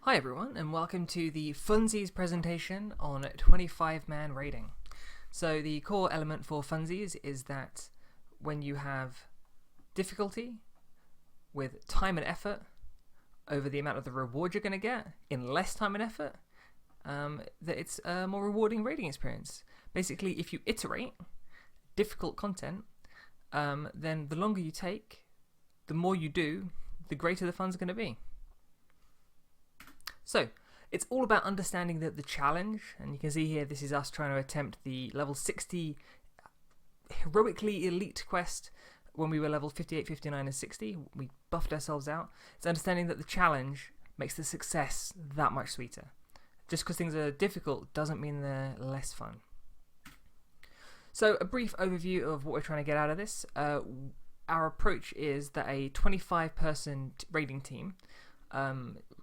Hi everyone, and welcome to the Funsies presentation on 25-man raiding. So the core element for Funsies is that when you have difficulty with time and effort over the amount of the reward you're going to get in less time and effort, that it's a more rewarding raiding experience. Basically, if you iterate difficult content, then the longer you take, the more you do, the greater the fun's going to be. So, it's all about understanding the challenge, and you can see here this is us trying to attempt the level 60 heroically elite quest when we were level 58, 59 and 60. We buffed ourselves out. It's understanding that the challenge makes the success that much sweeter. Just because things are difficult doesn't mean they're less fun. So, a brief overview of what we're trying to get out of this. Our approach is that a 25-person raiding team,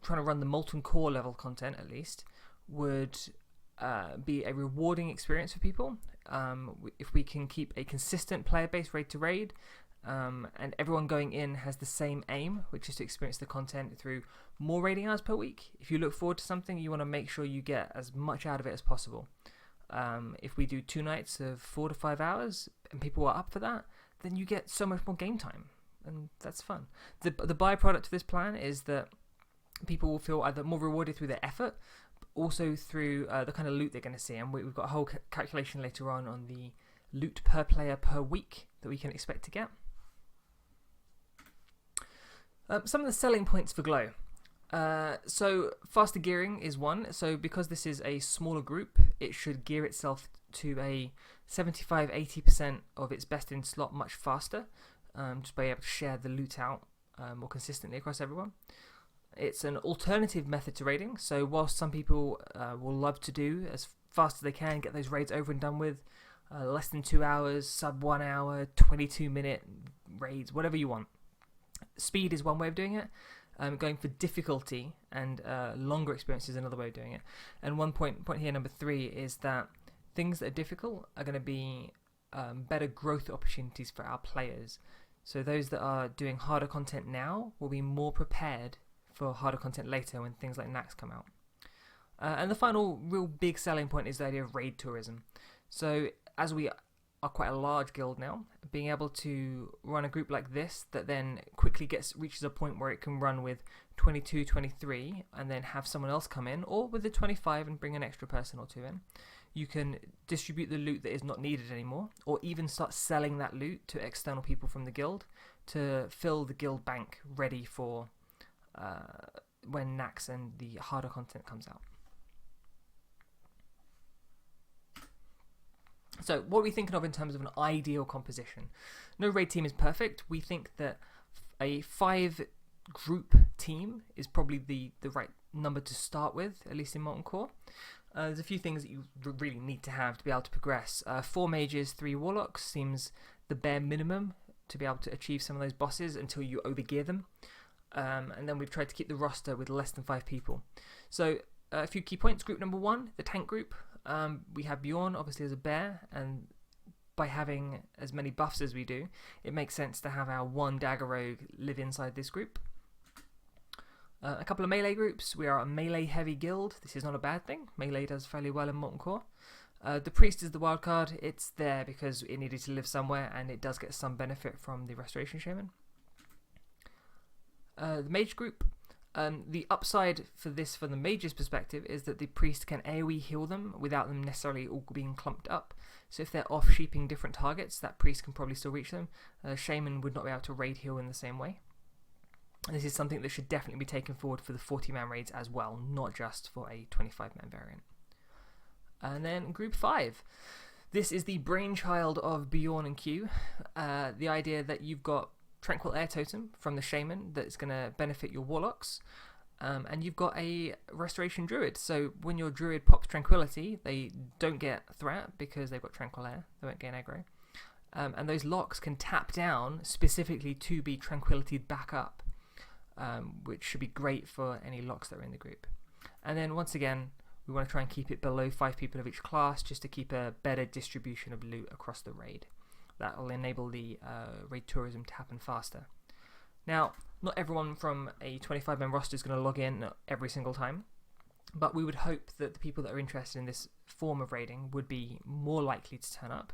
trying to run the Molten Core level content at least, would be a rewarding experience for people. If we can keep a consistent player base raid to raid, and everyone going in has the same aim, which is to experience the content through more raiding hours per week. If you look forward to something, you want to make sure you get as much out of it as possible. If we do 2 nights of 4 to 5 hours and people are up for that, then you get so much more game time, and that's fun. The byproduct of this plan is that people will feel either more rewarded through their effort, but also through the kind of loot they're going to see. And we've got a whole calculation later on the loot per player per week that we can expect to get. Some of the selling points for Glow. So faster gearing is one. So because this is a smaller group, it should gear itself to a 75-80% of its best in slot much faster, just by able to share the loot out more consistently across everyone. It's an alternative method to raiding, so whilst some people will love to do as fast as they can, get those raids over and done with, less than 2 hours, sub 1 hour, 22-minute raids, whatever you want. Speed is one way of doing it. Going for difficulty and longer experience is another way of doing it. And one point here, number 3, is that things that are difficult are going to be better growth opportunities for our players. So those that are doing harder content now will be more prepared for harder content later when things like Nax come out. And the final real big selling point is the idea of raid tourism. So as we are quite a large guild now, being able to run a group like this that then quickly reaches a point where it can run with 22, 23 and then have someone else come in, or with the 25 and bring an extra person or two in. You can distribute the loot that is not needed anymore, or even start selling that loot to external people from the guild to fill the guild bank ready for when Nax and the harder content comes out. So what are we thinking of in terms of an ideal composition? No raid team is perfect. We think that a 5-group team is probably the right number to start with, at least in Molten Core. There's a few things that you really need to have to be able to progress. 4 mages, 3 warlocks seems the bare minimum to be able to achieve some of those bosses until you overgear them. And then we've tried to keep the roster with less than 5 people. So a few key points. Group number 1, the tank group. We have Bjorn obviously as a bear, and by having as many buffs as we do, it makes sense to have our 1 dagger rogue live inside this group. A couple of melee groups. We are a melee heavy guild. This is not a bad thing. Melee does fairly well in Molten Core. The priest is the wild card. It's there because it needed to live somewhere, and it does get some benefit from the restoration shaman. The mage group, the upside for this from the mage's perspective is that the priest can AoE heal them without them necessarily all being clumped up. So if they're off sheeping different targets, that priest can probably still reach them. Shaman would not be able to raid heal in the same way. And this is something that should definitely be taken forward for the 40-man raids as well, not just for a 25-man variant. And then group 5. This is the brainchild of Bjorn and Q. The idea that you've got Tranquil Air Totem from the Shaman that's going to benefit your Warlocks, and you've got a Restoration Druid. So when your Druid pops Tranquility, they don't get threat because they've got Tranquil Air. They won't gain aggro. And those locks can tap down specifically to be Tranquility back up, which should be great for any locks that are in the group. And then once again, we want to try and keep it below 5 people of each class just to keep a better distribution of loot across the raid. That will enable the raid tourism to happen faster. Now, not everyone from a 25-man roster is going to log in every single time, but we would hope that the people that are interested in this form of raiding would be more likely to turn up.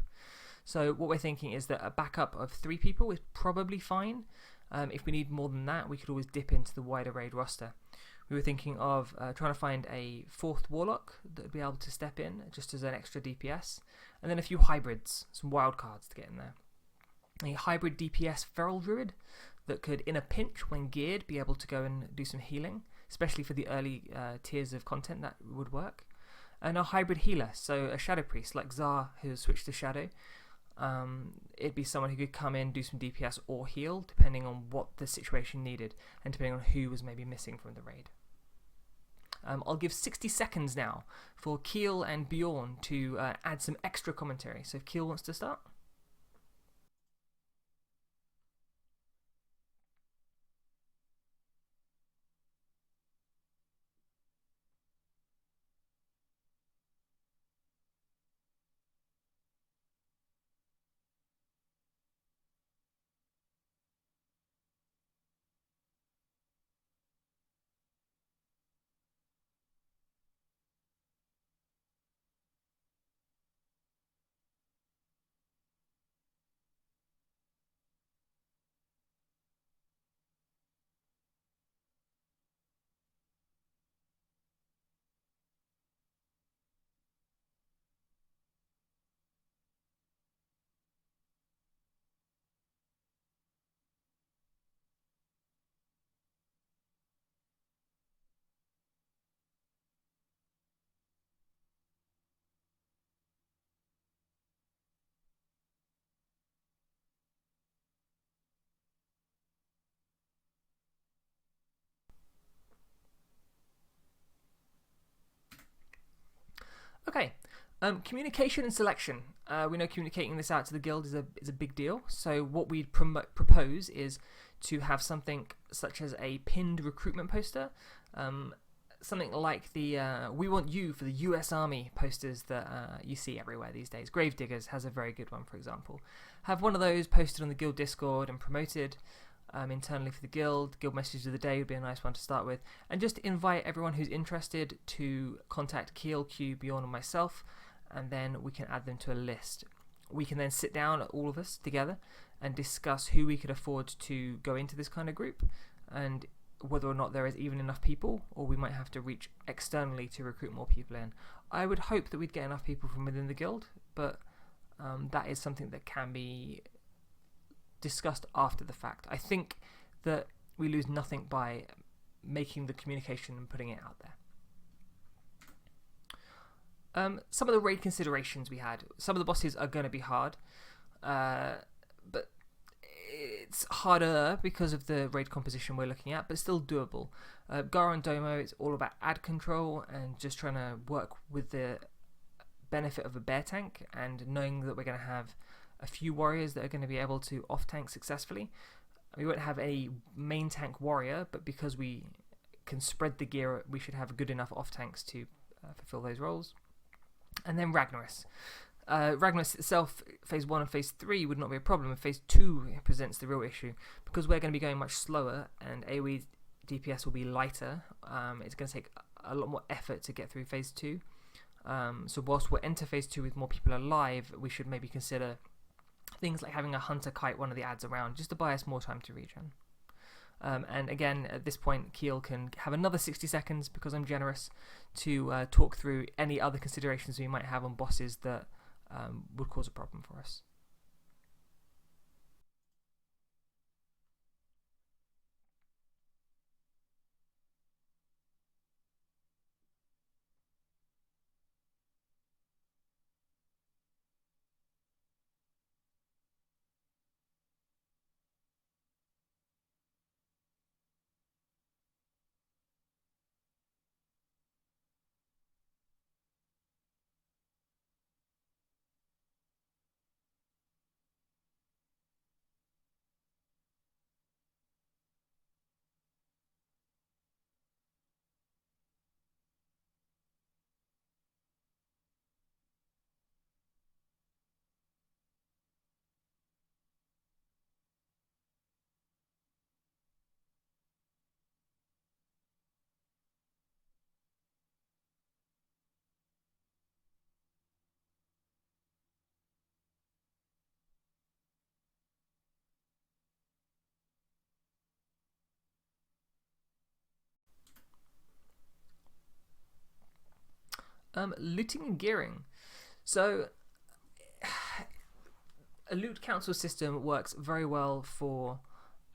So what we're thinking is that a backup of 3 people is probably fine. If we need more than that, we could always dip into the wider raid roster. We were thinking of trying to find a 4th warlock that would be able to step in just as an extra DPS, and then a few hybrids, some wild cards to get in there. A hybrid DPS feral druid that could, in a pinch when geared, be able to go and do some healing, especially for the early tiers of content that would work. And a hybrid healer, so a shadow priest like Zar, who has switched to shadow. It'd be someone who could come in, do some DPS or heal, depending on what the situation needed, and depending on who was maybe missing from the raid. I'll give 60 seconds now for Keel and Bjorn to add some extra commentary. So if Keel wants to start. Okay, communication and selection. We know communicating this out to the guild is a big deal. So what we'd propose is to have something such as a pinned recruitment poster, something like the "We Want You" for the U.S. Army posters that you see everywhere these days. Gravediggers has a very good one, for example. Have one of those posted on the guild Discord and promoted internally for the guild. Guild message of the day would be a nice one to start with, and just invite everyone who's interested to contact Keel, Q, Bjorn, and myself, and then we can add them to a list. We can then sit down, all of us together, and discuss who we could afford to go into this kind of group, and whether or not there is even enough people, or we might have to reach externally to recruit more people in. I would hope that we'd get enough people from within the guild, but that is something that can be discussed after the fact. I think that we lose nothing by making the communication and putting it out there. Some of the raid considerations we had. Some of the bosses are going to be hard, but it's harder because of the raid composition we're looking at, but still doable. Gara and Domo, it's all about ad control and just trying to work with the benefit of a bear tank and knowing that we're going to have a few warriors that are going to be able to off-tank successfully. We won't have a main tank warrior, but because we can spread the gear, we should have good enough off-tanks to fulfill those roles. And then Ragnaros. Ragnaros itself, Phase 1 and Phase 3 would not be a problem. Phase 2 presents the real issue. Because we're going to be going much slower and AoE DPS will be lighter, it's going to take a lot more effort to get through Phase 2. So whilst we'll enter Phase 2 with more people alive, we should maybe consider things like having a hunter kite one of the ads around just to buy us more time to regen. And again, at this point, Keel can have another 60 seconds because I'm generous to talk through any other considerations we might have on bosses that would cause a problem for us. Looting and gearing. So a loot council system works very well for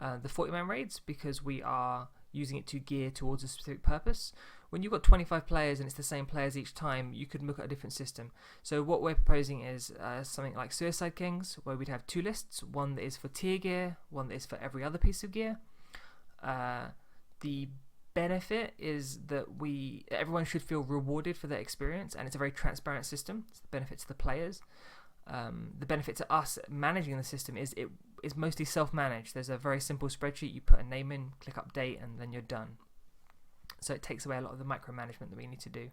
the 40-man raids because we are using it to gear towards a specific purpose. When you've got 25 players and it's the same players each time, you could look at a different system. So what we're proposing is something like Suicide Kings, where we'd have two lists, one that is for tier gear, one that is for every other piece of gear. The benefit is that everyone should feel rewarded for their experience, and it's a very transparent system. It's the benefit to the players. The benefit to us managing the system is it is mostly self-managed. There's a very simple spreadsheet. You put a name in, click update, and then you're done. So it takes away a lot of the micromanagement that we need to do.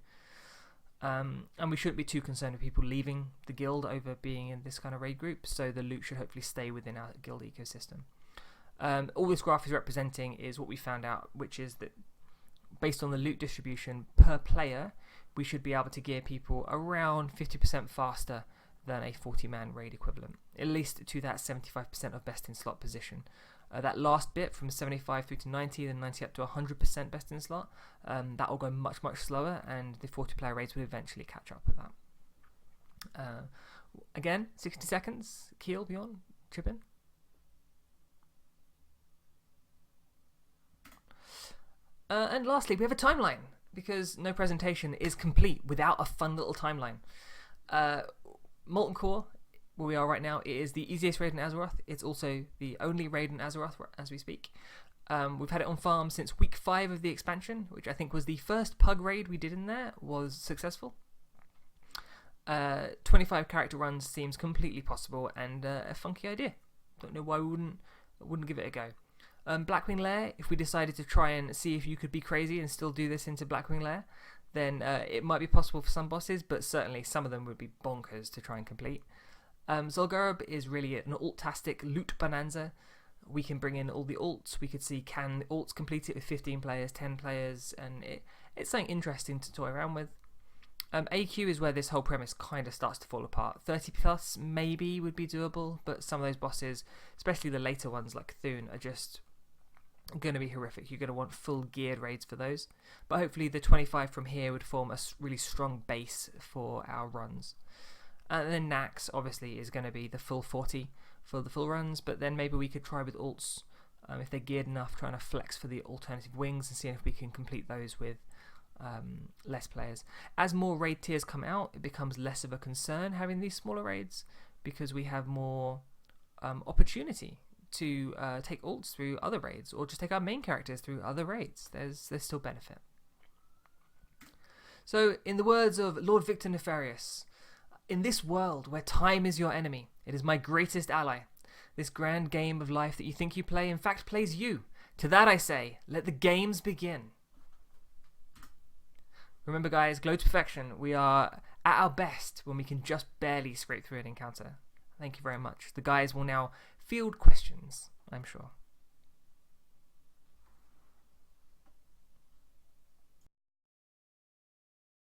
And we shouldn't be too concerned with people leaving the guild over being in this kind of raid group, so the loot should hopefully stay within our guild ecosystem. All this graph is representing is what we found out, which is that based on the loot distribution per player, we should be able to gear people around 50% faster than a 40-man raid equivalent, at least to that 75% of best in slot position. That last bit from 75 through to 90, then 90 up to 100% best in slot, that will go much, much slower, and the 40-player raids will eventually catch up with that. Again, 60 seconds. Keel, Bjorn, chip in. And lastly, we have a timeline, because no presentation is complete without a fun little timeline. Molten Core, where we are right now, it is the easiest raid in Azeroth. It's also the only raid in Azeroth as we speak. We've had it on farm since week 5 of the expansion, which I think was the first pug raid we did in there, was successful. 25 character runs seems completely possible and a funky idea. Don't know why we wouldn't give it a go. Blackwing Lair, if we decided to try and see if you could be crazy and still do this into Blackwing Lair, then it might be possible for some bosses, but certainly some of them would be bonkers to try and complete. Zul'Gurub is really an alt-tastic loot bonanza. We can bring in all the alts. We could see, can alts complete it with 15 players, 10 players, and it's something interesting to toy around with. AQ is where this whole premise kind of starts to fall apart. 30 plus maybe would be doable, but some of those bosses, especially the later ones like Thune, are just going to be horrific. You're going to want full geared raids for those, but hopefully the 25 from here would form a really strong base for our runs. And then Nax obviously is going to be the full 40 for the full runs, but then maybe we could try with alts if they're geared enough, trying to flex for the alternative wings and seeing if we can complete those with less players. As more raid tiers come out, it becomes less of a concern having these smaller raids, because we have more opportunity to take alts through other raids, or just take our main characters through other raids. There's still benefit. So, in the words of Lord Victor Nefarious, in this world where time is your enemy, it is my greatest ally. This grand game of life that you think you play, in fact, plays you. To that I say, let the games begin. Remember, guys, Glow to Perfection. We are at our best when we can just barely scrape through an encounter. Thank you very much. The guys will now field questions, I'm sure.